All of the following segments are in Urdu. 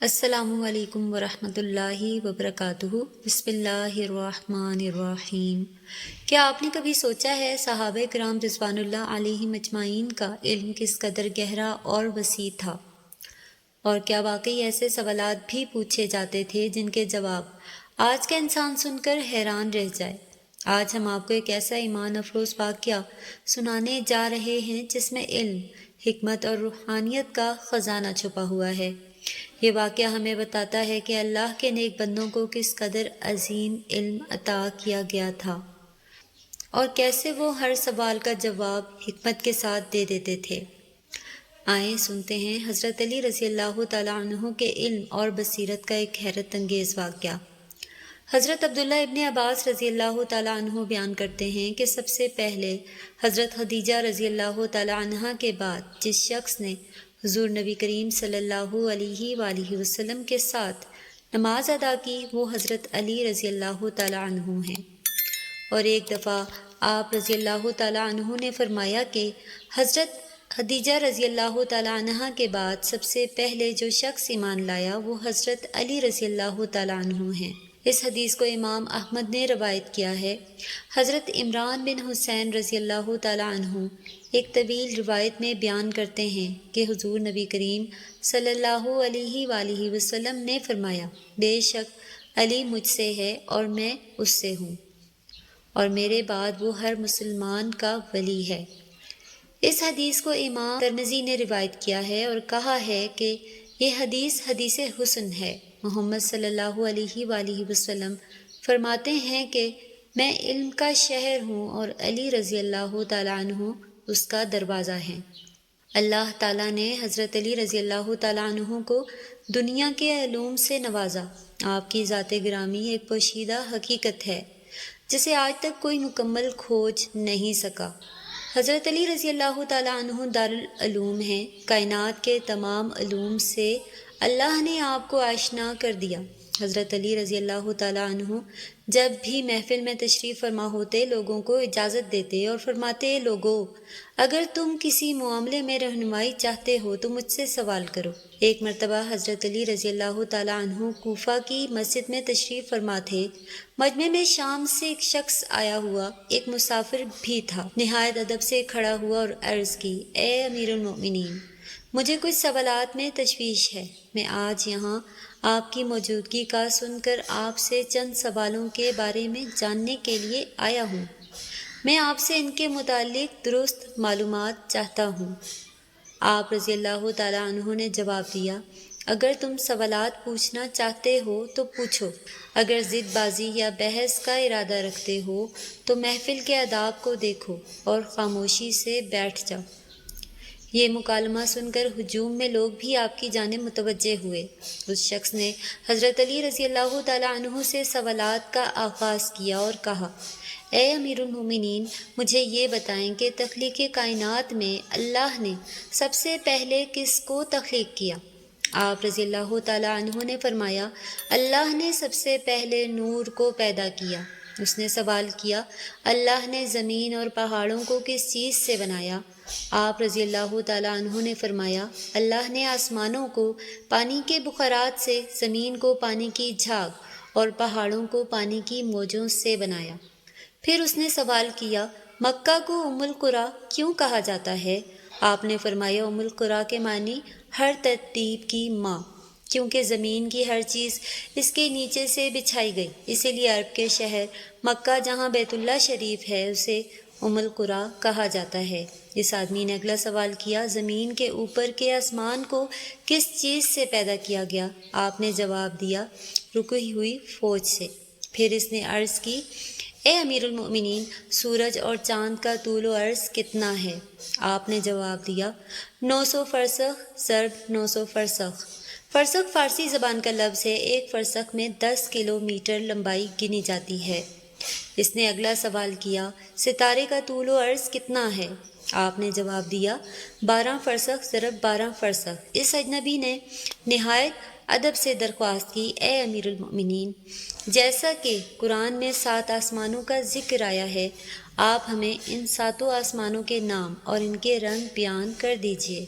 السلام علیکم ورحمۃ اللہ وبرکاتہ۔ بسم اللہ الرحمن الرحیم۔ کیا آپ نے کبھی سوچا ہے صحابہ کرام رضوان اللہ علیہم اجمعین کا علم کس قدر گہرا اور وسیع تھا، اور کیا واقعی ایسے سوالات بھی پوچھے جاتے تھے جن کے جواب آج کا انسان سن کر حیران رہ جائے۔ آج ہم آپ کو ایک ایسا ایمان افروز واقعہ سنانے جا رہے ہیں جس میں علم، حکمت اور روحانیت کا خزانہ چھپا ہوا ہے۔ یہ واقعہ ہمیں بتاتا ہے کہ اللہ کے نیک بندوں کو کس قدر عظیم علم عطا کیا گیا تھا اور کیسے وہ ہر سوال کا جواب حکمت کے ساتھ دے دیتے تھے۔ آئیں سنتے ہیں حضرت علی رضی اللہ تعالیٰ عنہ کے علم اور بصیرت کا ایک حیرت انگیز واقعہ۔ حضرت عبداللہ ابن عباس رضی اللہ تعالیٰ عنہ بیان کرتے ہیں کہ سب سے پہلے حضرت خدیجہ رضی اللہ تعالیٰ عنہ کے بعد جس شخص نے حضور نبی کریم صلی اللہ علیہ وآلہ وسلم کے ساتھ نماز ادا کی وہ حضرت علی رضی اللہ تعالیٰ عنہ ہیں۔ اور ایک دفعہ آپ رضی اللہ تعالیٰ عنہ نے فرمایا کہ حضرت خدیجہ رضی اللہ تعالیٰ عنہ کے بعد سب سے پہلے جو شخص ایمان لایا وہ حضرت علی رضی اللہ تعالیٰ عنہ ہیں۔ اس حدیث کو امام احمد نے روایت کیا ہے۔ حضرت عمران بن حسین رضی اللہ تعالیٰ عنہ ایک طویل روایت میں بیان کرتے ہیں کہ حضور نبی کریم صلی اللہ علیہ وآلہ وسلم نے فرمایا، بے شک علی مجھ سے ہے اور میں اس سے ہوں، اور میرے بعد وہ ہر مسلمان کا ولی ہے۔ اس حدیث کو امام ترمذی نے روایت کیا ہے اور کہا ہے کہ یہ حدیث حدیث حسن ہے۔ محمد صلی اللہ علیہ وآلہ وسلم فرماتے ہیں کہ میں علم کا شہر ہوں اور علی رضی اللہ تعالیٰ عنہ اس کا دروازہ ہے۔ اللہ تعالیٰ نے حضرت علی رضی اللہ تعالیٰ عنہ کو دنیا کے علوم سے نوازا۔ آپ کی ذات گرامی ایک پوشیدہ حقیقت ہے جسے آج تک کوئی مکمل کھوج نہیں سکا۔ حضرت علی رضی اللہ تعالیٰ عنہ دارالعلوم ہیں۔ کائنات کے تمام علوم سے اللہ نے آپ کو آشنا کر دیا۔ حضرت علی رضی اللہ تعالیٰ عنہ جب بھی محفل میں تشریف فرما ہوتے لوگوں کو اجازت دیتے اور فرماتے، لوگو اگر تم کسی معاملے میں رہنمائی چاہتے ہو تو مجھ سے سوال کرو۔ ایک مرتبہ حضرت علی رضی اللہ تعالیٰ عنہ کوفہ کی مسجد میں تشریف فرما تھے۔ مجمع میں شام سے ایک شخص آیا ہوا ایک مسافر بھی تھا۔ نہایت ادب سے کھڑا ہوا اور عرض کی، اے امیر المؤمنین، مجھے کچھ سوالات میں تشویش ہے۔ میں آج یہاں آپ کی موجودگی کا سن کر آپ سے چند سوالوں کے بارے میں جاننے کے لیے آیا ہوں۔ میں آپ سے ان کے متعلق درست معلومات چاہتا ہوں۔ آپ رضی اللہ تعالیٰ عنہ نے جواب دیا، اگر تم سوالات پوچھنا چاہتے ہو تو پوچھو، اگر ضد بازی یا بحث کا ارادہ رکھتے ہو تو محفل کے آداب کو دیکھو اور خاموشی سے بیٹھ جاؤ۔ یہ مکالمہ سن کر ہجوم میں لوگ بھی آپ کی جانب متوجہ ہوئے۔ اس شخص نے حضرت علی رضی اللہ تعالیٰ عنہ سے سوالات کا آغاز کیا اور کہا، اے امیر المومنین، مجھے یہ بتائیں کہ تخلیق کائنات میں اللہ نے سب سے پہلے کس کو تخلیق کیا؟ آپ رضی اللہ تعالیٰ عنہ نے فرمایا، اللہ نے سب سے پہلے نور کو پیدا کیا۔ اس نے سوال کیا، اللہ نے زمین اور پہاڑوں کو کس چیز سے بنایا؟ آپ رضی اللہ تعالیٰ عنہ نے فرمایا، اللہ نے آسمانوں کو پانی کے بخارات سے، زمین کو پانی کی جھاگ اور پہاڑوں کو پانی کی موجوں سے بنایا۔ پھر اس نے سوال کیا، مکہ کو ام القریٰ کیوں کہا جاتا ہے؟ آپ نے فرمایا، ام القریٰ کے معنی ہر ترتیب کی ماں، کیونکہ زمین کی ہر چیز اس کے نیچے سے بچھائی گئی، اسی لیے عرب کے شہر مکہ جہاں بیت اللہ شریف ہے اسے ام القریٰ کہا جاتا ہے۔ اس آدمی نے اگلا سوال کیا، زمین کے اوپر کے آسمان کو کس چیز سے پیدا کیا گیا؟ آپ نے جواب دیا، رکی ہوئی فوج سے۔ پھر اس نے عرض کی، اے امیر المؤمنین، سورج اور چاند کا طول و عرض کتنا ہے؟ آپ نے جواب دیا، 900 فرسخ ضرب 900 فرسخ۔ فرسخ فارسی زبان کا لفظ ہے، ایک فرسخ میں 10 کلومیٹر لمبائی گنی جاتی ہے۔ اس نے اگلا سوال کیا، ستارے کا طول و عرض کتنا ہے؟ آپ نے جواب دیا، 12 فرسخ ضرب 12 فرسخ۔ اس اجنبی نے نہایت ادب سے درخواست کی، اے امیر المؤمنین، جیسا کہ قرآن میں 7 آسمانوں کا ذکر آیا ہے، آپ ہمیں ان 7 آسمانوں کے نام اور ان کے رنگ بیان کر دیجیے۔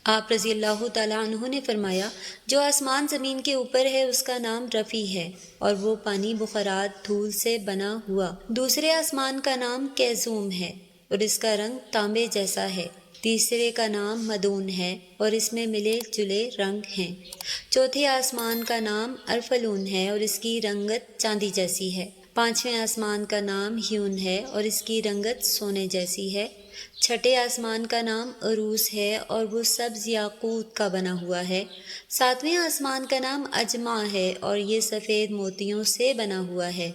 آپ رضی اللہ تعالیٰ عنہ نے فرمایا، جو آسمان زمین کے اوپر ہے اس کا نام رفیع ہے، اور وہ پانی بخارات دھول سے بنا ہوا۔ دوسرے آسمان کا نام کیزوم ہے، اور اس کا رنگ تانبے جیسا ہے۔ تیسرے کا نام مدون ہے، اور اس میں ملے جلے رنگ ہیں۔ چوتھے آسمان کا نام ارفلون ہے، اور اس کی رنگت چاندی جیسی ہے۔ پانچویں آسمان کا نام ہیون ہے، اور اس کی رنگت سونے جیسی ہے۔ چھٹے آسمان کا نام عروس ہے، اور وہ سبز یاقوت کا بنا ہوا ہے۔ ساتویں آسمان کا نام اجمع ہے، اور یہ سفید موتیوں سے بنا ہوا ہے۔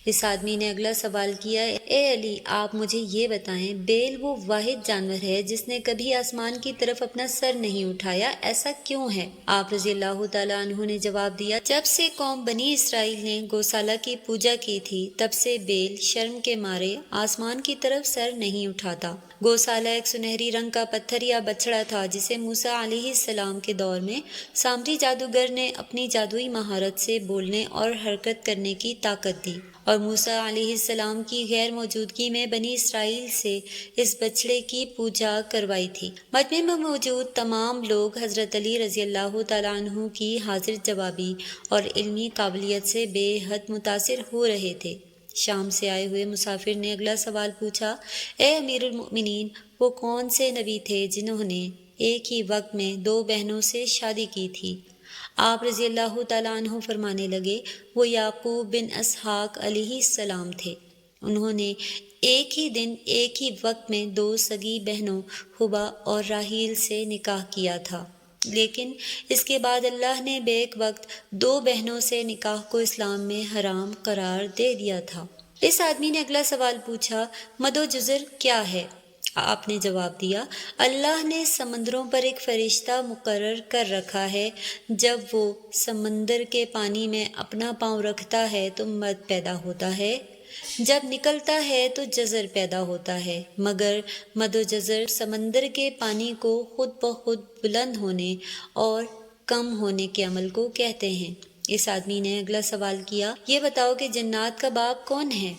اس آدمی نے اگلا سوال کیا، اے علی، آپ مجھے یہ بتائیں، بیل وہ واحد جانور ہے جس نے کبھی آسمان کی طرف اپنا سر نہیں اٹھایا، ایسا کیوں ہے؟ آپ رضی اللہ تعالیٰ عنہ نے جواب دیا، جب سے قوم بنی اسرائیل نے گوسالہ کی پوجا کی تھی، تب سے بیل شرم کے مارے آسمان کی طرف سر نہیں اٹھاتا۔ گوسالہ ایک سنہری رنگ کا پتھر یا بچڑا تھا جسے موسیٰ علیہ السلام کے دور میں سامری جادوگر نے اپنی جادوئی مہارت سے بولنے اور حرکت کرنے کی طاقت دی، اور موسیٰ علیہ السلام کی غیر موجودگی میں بنی اسرائیل سے اس بچڑے کی پوجا کروائی تھی۔ مجمع میں موجود تمام لوگ حضرت علی رضی اللہ تعالیٰ عنہ کی حاضر جوابی اور علمی قابلیت سے بے حد متاثر ہو رہے تھے۔ شام سے آئے ہوئے مسافر نے اگلا سوال پوچھا، اے امیر المؤمنین، وہ کون سے نبی تھے جنہوں نے ایک ہی وقت میں 2 بہنوں سے شادی کی تھی؟ آپ رضی اللہ تعالیٰ عنہ فرمانے لگے، وہ یعقوب بن اسحاق علیہ السلام تھے۔ انہوں نے ایک ہی دن ایک ہی وقت میں 2 سگی بہنوں حبا اور راحیل سے نکاح کیا تھا، لیکن اس کے بعد اللہ نے بیک وقت 2 بہنوں سے نکاح کو اسلام میں حرام قرار دے دیا تھا۔ اس آدمی نے اگلا سوال پوچھا، مد و جزر کیا ہے؟ آپ نے جواب دیا، اللہ نے سمندروں پر ایک فرشتہ مقرر کر رکھا ہے، جب وہ سمندر کے پانی میں اپنا پاؤں رکھتا ہے تو مد پیدا ہوتا ہے، جب نکلتا ہے تو جزر پیدا ہوتا ہے، مگر مد و جزر سمندر کے پانی کو خود بخود بلند ہونے اور کم ہونے کے عمل کو کہتے ہیں۔ اس آدمی نے اگلا سوال کیا، یہ بتاؤ کہ جنات کا باپ کون ہے؟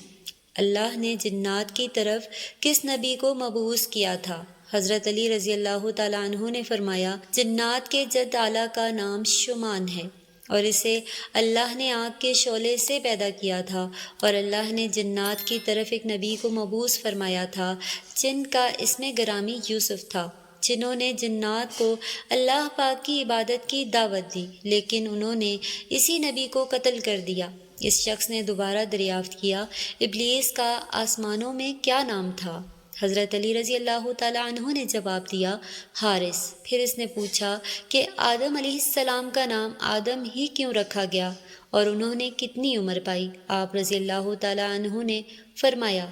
اللہ نے جنات کی طرف کس نبی کو مبعوث کیا تھا؟ حضرت علی رضی اللہ تعالیٰ عنہ نے فرمایا، جنات کے جد اعلیٰ کا نام شمان ہے، اور اسے اللہ نے آگ کے شعلے سے پیدا کیا تھا، اور اللہ نے جنات کی طرف ایک نبی کو مبعوث فرمایا تھا جن کا اسم گرامی یوسف تھا، جنہوں نے جنات کو اللہ پاک کی عبادت کی دعوت دی، لیکن انہوں نے اسی نبی کو قتل کر دیا۔ اس شخص نے دوبارہ دریافت کیا، ابلیس کا آسمانوں میں کیا نام تھا؟ حضرت علی رضی اللہ تعالیٰ عنہ نے جواب دیا، حارث۔ پھر اس نے پوچھا کہ آدم علیہ السلام کا نام آدم ہی کیوں رکھا گیا، اور انہوں نے کتنی عمر پائی؟ آپ رضی اللہ تعالیٰ عنہ نے فرمایا،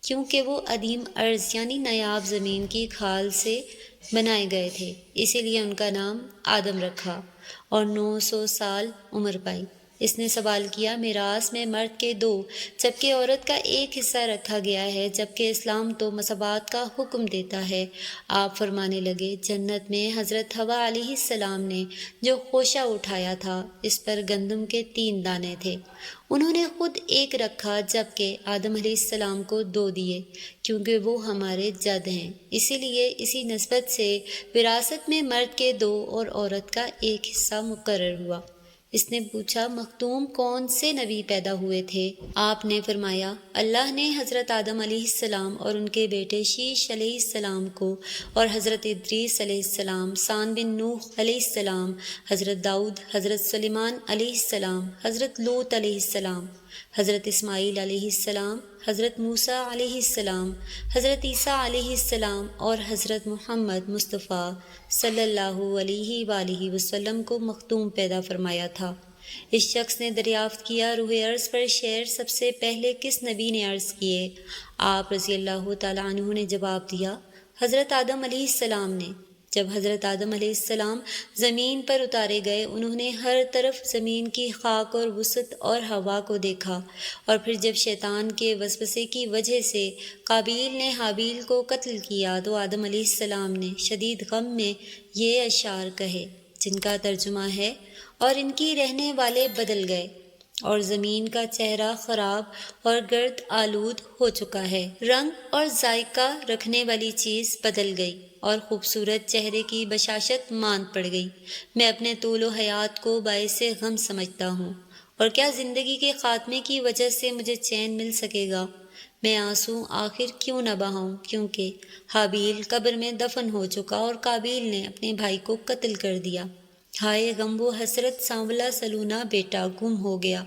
کیونکہ وہ عدیم ارض یعنی نایاب زمین کی کھال سے بنائے گئے تھے، اسی لیے ان کا نام آدم رکھا، اور 900 سال عمر پائی۔ اس نے سوال کیا، میراث میں مرد کے 2 جبکہ عورت کا 1 حصہ رکھا گیا ہے، جبکہ اسلام تو مساوات کا حکم دیتا ہے۔ آپ فرمانے لگے، جنت میں حضرت حوا علیہ السلام نے جو خوشہ اٹھایا تھا، اس پر گندم کے 3 دانے تھے، انہوں نے خود 1 رکھا، جبکہ آدم علیہ السلام کو 2 دیے، کیونکہ وہ ہمارے جد ہیں۔ اسی لیے اسی نسبت سے وراثت میں مرد کے 2 اور عورت کا 1 حصہ مقرر ہوا۔ اس نے پوچھا، مختوم کون سے نبی پیدا ہوئے تھے؟ آپ نے فرمایا، اللہ نے حضرت آدم علیہ السلام اور ان کے بیٹے شیش علیہ السلام کو، اور حضرت ادریس علیہ السلام، سان بن نوح علیہ السلام، حضرت داؤد، حضرت سلیمان علیہ السلام، حضرت لوط علیہ السلام، حضرت اسماعیل علیہ السلام، حضرت موسیٰ علیہ السلام، حضرت عیسیٰ علیہ السلام اور حضرت محمد مصطفیٰ صلی اللہ علیہ وآلہ وسلم کو مختوم پیدا فرمایا تھا۔ اس شخص نے دریافت کیا، روح عرض پر شعر سب سے پہلے کس نبی نے عرض کیے؟ آپ رضی اللہ تعالیٰ عنہ نے جواب دیا، حضرت آدم علیہ السلام نے۔ جب حضرت آدم علیہ السلام زمین پر اتارے گئے، انہوں نے ہر طرف زمین کی خاک اور وسعت اور ہوا کو دیکھا، اور پھر جب شیطان کے وسوسے کی وجہ سے قابیل نے حابیل کو قتل کیا تو آدم علیہ السلام نے شدید غم میں یہ اشعار کہے، جن کا ترجمہ ہے، اور ان کی رہنے والے بدل گئے، اور زمین کا چہرہ خراب اور گرد آلود ہو چکا ہے، رنگ اور ذائقہ رکھنے والی چیز بدل گئی، اور خوبصورت چہرے کی بشاشت ماند پڑ گئی۔ میں اپنے طول و حیات کو باعث غم سمجھتا ہوں، اور کیا زندگی کے خاتمے کی وجہ سے مجھے چین مل سکے گا؟ میں آنسو آخر کیوں نہ بہاؤں، کیونکہ حابیل قبر میں دفن ہو چکا اور قابیل نے اپنے بھائی کو قتل کر دیا۔ ہائے غم و حسرت، سانولا سلونا بیٹا گم ہو گیا۔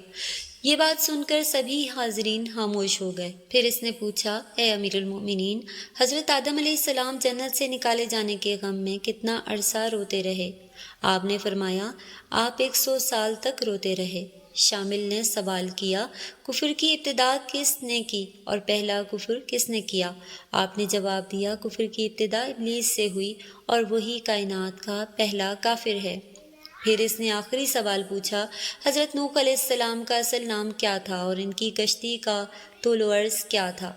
یہ بات سن کر سبھی حاضرین خاموش ہو گئے۔ پھر اس نے پوچھا، اے امیر المؤمنین، حضرت آدم علیہ السلام جنت سے نکالے جانے کے غم میں کتنا عرصہ روتے رہے؟ آپ نے فرمایا، آپ 100 سال تک روتے رہے۔ شامل نے سوال کیا، کفر کی ابتدا کس نے کی اور پہلا کفر کس نے کیا؟ آپ نے جواب دیا، کفر کی ابتدا ابلیس سے ہوئی اور وہی کائنات کا پہلا کافر ہے۔ پھر اس نے آخری سوال پوچھا، حضرت نوح علیہ السلام کا اصل نام کیا تھا اور ان کی کشتی کا طول و عرض کیا تھا؟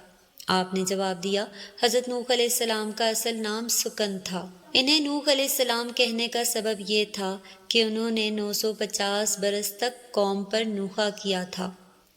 آپ نے جواب دیا، حضرت نوح علیہ السلام کا اصل نام سکن تھا۔ انہیں نوح علیہ السلام کہنے کا سبب یہ تھا کہ انہوں نے 950 برس تک قوم پر نوحہ کیا تھا۔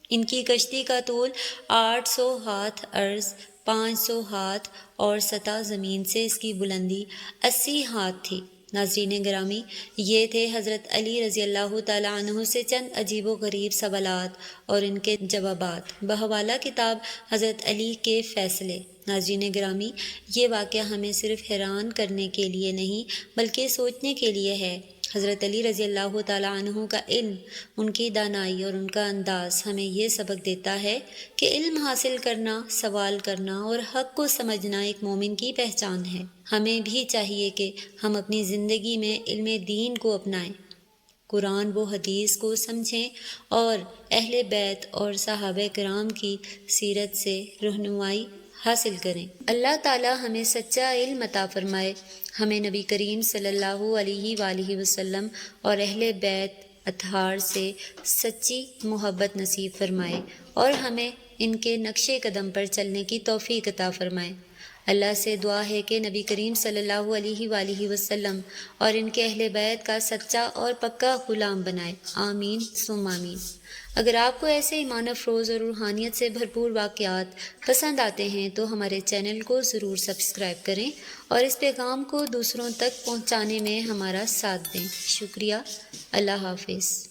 ان کی کشتی کا طول 800 ہاتھ عرض، 500 ہاتھ اور سطح زمین سے اس کی بلندی 80 ہاتھ تھی۔ ناظرین گرامی، یہ تھے حضرت علی رضی اللہ تعالیٰ عنہ سے چند عجیب و غریب سوالات اور ان کے جوابات بحوالہ کتاب حضرت علی کے فیصلے۔ ناظرین گرامی، یہ واقعہ ہمیں صرف حیران کرنے کے لیے نہیں بلکہ سوچنے کے لیے ہے۔ حضرت علی رضی اللہ تعالیٰ عنہ کا علم، ان کی دانائی اور ان کا انداز ہمیں یہ سبق دیتا ہے کہ علم حاصل کرنا، سوال کرنا اور حق کو سمجھنا ایک مومن کی پہچان ہے۔ ہمیں بھی چاہیے کہ ہم اپنی زندگی میں علم دین کو اپنائیں، قرآن و حدیث کو سمجھیں اور اہل بیت اور صحابہ کرام کی سیرت سے رہنمائی حاصل کریں۔ اللہ تعالیٰ ہمیں سچا علم عطا فرمائے، ہمیں نبی کریم صلی اللہ علیہ وآلہ وسلم اور اہل بیت اطہار سے سچی محبت نصیب فرمائے اور ہمیں ان کے نقش قدم پر چلنے کی توفیق عطا فرمائے۔ اللہ سے دعا ہے کہ نبی کریم صلی اللہ علیہ وآلہ وسلم اور ان کے اہل بیت کا سچا اور پکا غلام بنائے، آمین ثم آمین۔ اگر آپ کو ایسے ایمان افروز اور روحانیت سے بھرپور واقعات پسند آتے ہیں تو ہمارے چینل کو ضرور سبسکرائب کریں اور اس پیغام کو دوسروں تک پہنچانے میں ہمارا ساتھ دیں۔ شکریہ۔ اللہ حافظ۔